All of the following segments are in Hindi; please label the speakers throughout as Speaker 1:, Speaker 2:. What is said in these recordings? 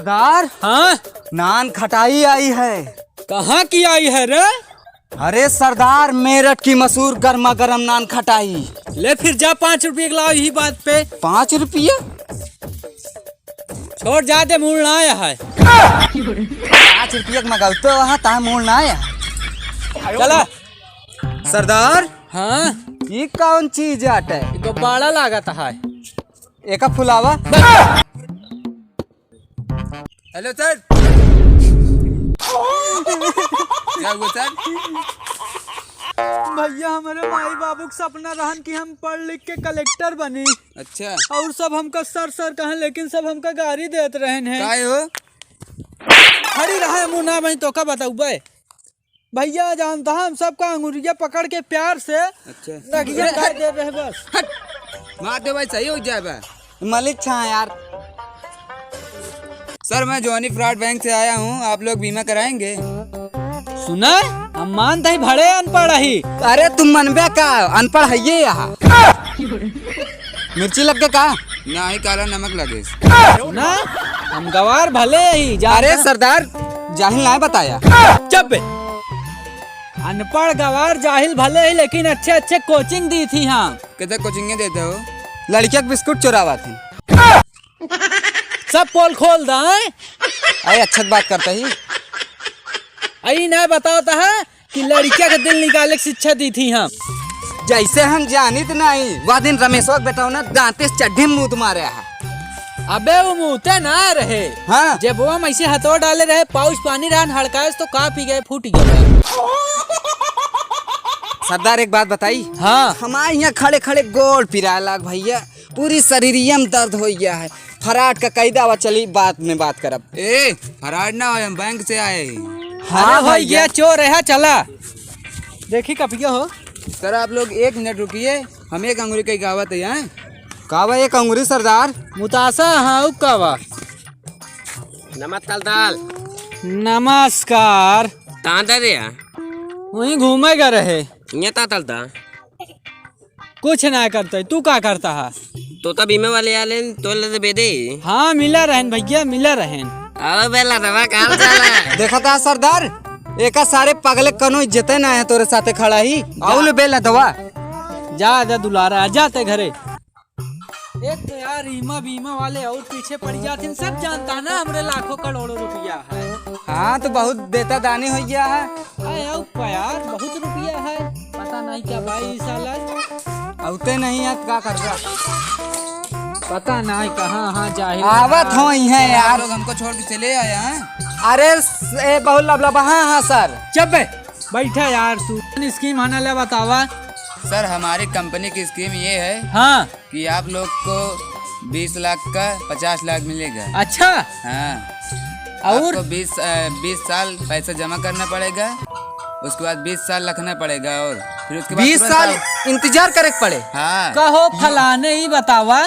Speaker 1: सरदार।
Speaker 2: हाँ,
Speaker 1: नान खटाई आई है।
Speaker 2: कहाँ की आई है रे?
Speaker 1: अरे सरदार, मेरठ की मशहूर गर्मा गर्म नान खटाई।
Speaker 2: ले फिर जा 5 रुपये लाओ यही बात पे।
Speaker 1: 5 रुपये?
Speaker 2: छोड़ जा दे, मूल ना आया है।
Speaker 1: 5 रुपये मंगाओ तो वहाँ ता मूल ना आया।
Speaker 2: चला।
Speaker 1: सरदार,
Speaker 2: हाँ,
Speaker 1: ये कौन चीज आटे?
Speaker 2: गुब्बारा लागत है।
Speaker 1: एक फुलावा।
Speaker 3: Hello sir. क्या हुआ सर?
Speaker 2: भैया, हमारे माई बाबू का सपना रहन कि हम पढ़ लिख के कलेक्टर बनी।
Speaker 3: अच्छा,
Speaker 2: और सब हमका सर सर कहें, लेकिन सब हमका गाड़ी देते रहन हैं।
Speaker 3: काय हो?
Speaker 2: खड़ी रहा मुँह ना बनी तो का बताऊ बे। भैया जानता हम सबका अंगुरिया पकड़ के प्यार से
Speaker 3: अच्छा,
Speaker 2: नगिया डाल दे रहे बस।
Speaker 3: मार दे भाई, सही हो जाए बा।
Speaker 1: मलिक छा यार।
Speaker 3: सर, मैं जॉनी फ्रॉड बैंक से आया हूँ, आप लोग बीमा कराएंगे?
Speaker 2: सुना, हम मानते ही भड़े अनपढ़ ही।
Speaker 1: अरे तुम मनबे का अनपढ़ है ये यहाँ। मिर्ची लग के का?
Speaker 3: ना ही काला नमक लगे।
Speaker 2: सुना, हम गवार भले ही जा।
Speaker 1: अरे सरदार, जाहिल ना बताया।
Speaker 2: चुप बे। अनपढ़ गवार जाहिल भले ही, लेकिन अच्छे अच्छे कोचिंग दी थी हम।
Speaker 3: कितने कोचिंगे देते हो?
Speaker 1: लड़किया के बिस्कुट चुरावा थी।
Speaker 2: सब पोल खोल दाए।
Speaker 1: अरे अच्छा बात करता ही।
Speaker 2: आई ना बताता है कि लड़किया का दिल निकाले की शिक्षा दी थी हम।
Speaker 1: जैसे हम जानित नहीं, वह दिन रमेशवा के बेटा ना दांते से चड्ढी में मुँह मारे है।
Speaker 2: अबे वो मुँहते ना रहे।
Speaker 1: हाँ,
Speaker 2: जब वो ऐसे हथौड़ डाले रहे, पाउच पानी रहन हड़कायस तो का पी गए, फूट गए।
Speaker 1: सरदार एक बात बताई।
Speaker 2: हाँ,
Speaker 1: हमारे यहाँ खड़े खड़े गोल पिरा लाग भैया, पूरी शरीरिया में दर्द हो गया है। फराट का कई दावा, चली बात में बात करब।
Speaker 3: ए, फराड ना हो, हम बैंक से आए।
Speaker 2: हाँ हो गया, चोर है चला। देखी कपिया हो।
Speaker 3: सर, आप लोग 1 मिनट रुकिए, हम एक अंगूरी की कहावत है यहाँ।
Speaker 1: कावा एक अंगूरी सरदार।
Speaker 2: मुतासा हाँ कावा।
Speaker 4: नमस्कार।
Speaker 2: नमस्कार। वहीं घूमेगा रहे। कुछ ना करते, तू क्या करता है?
Speaker 4: तो बीमे वाले आले तो ले बेदे।
Speaker 2: हाँ मिला रहन भैया, मिला रहन।
Speaker 4: अरे बेला दवा कहाँ चला?
Speaker 1: देखा था सरदार, एका सारे पगले कनो इज्जते ना है तोरे साथे खड़ा ही। आउल बेला दवा।
Speaker 2: जा जा दुलारा, जाते घरे। एक तो यार रीमा बीमा वाले और पीछे पड़ जाते, सब जानता ना हमरे लाखों करोड़ों रुपया है।
Speaker 1: हाँ तो बहुत देता दानी हो गया है।
Speaker 2: यार बहुत रुपया है, पता नहीं क्या भाई साला।
Speaker 1: औते नहीं है क्या कर रहा?
Speaker 2: पता नहीं कहाँ हाँ जाहिल।
Speaker 1: आवत हो ही है
Speaker 3: आप
Speaker 1: यार।
Speaker 3: लोग हमको छोड़ के चले आए हैं।
Speaker 1: अरे बहुत लबलब। हाँ हाँ सर।
Speaker 2: चुप बे, बैठा यार तू। स्कीम आना ले बतावा।
Speaker 3: सर, हमारी कंपनी की स्कीम ये है
Speaker 2: हाँ,
Speaker 3: कि आप लोग को 20 लाख का 50 लाख मिलेगा।
Speaker 2: अच्छा।
Speaker 3: हाँ,
Speaker 2: और
Speaker 3: आपको 20 साल पैसा जमा करना पड़ेगा, उसके बाद 20 साल रखना पड़ेगा, और फिर उसके बाद
Speaker 1: 20 साल इंतजार करे पड़े।
Speaker 3: हाँ,
Speaker 2: कहो फलाने ही बतावा।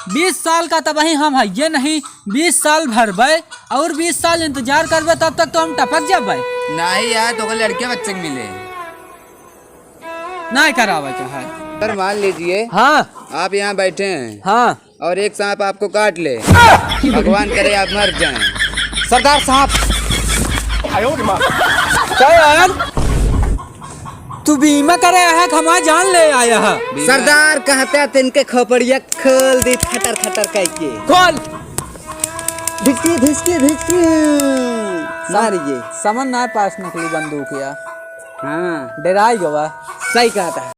Speaker 2: 20 साल का तब ही हम है नहीं, 20 साल भरबे और 20 साल इंतजार करबे, तब तक तो हम टपक जाबे।
Speaker 3: नहीं यार, तो लड़के बच्चे को मिले
Speaker 2: नहीं करावे क्या है।
Speaker 3: सर, मान लीजिए
Speaker 2: हाँ
Speaker 3: आप यहाँ बैठे हैं
Speaker 2: हाँ।
Speaker 3: और एक सांप आपको काट ले, भगवान करे आप मर जाएं।
Speaker 1: सरदार साहब।
Speaker 2: क्या यार, तू बीमा करे है, हमारा जान ले आया है।
Speaker 1: सरदार कहता तिनके खोपड़िया खोल दी खटर खटर कह के।
Speaker 2: खोल।
Speaker 1: धिचकी धिचकी धिचकी मारिए।
Speaker 2: समझ ना पास निकली बंदूक या।
Speaker 1: हाँ
Speaker 2: डराई गवा।
Speaker 1: सही कहता है।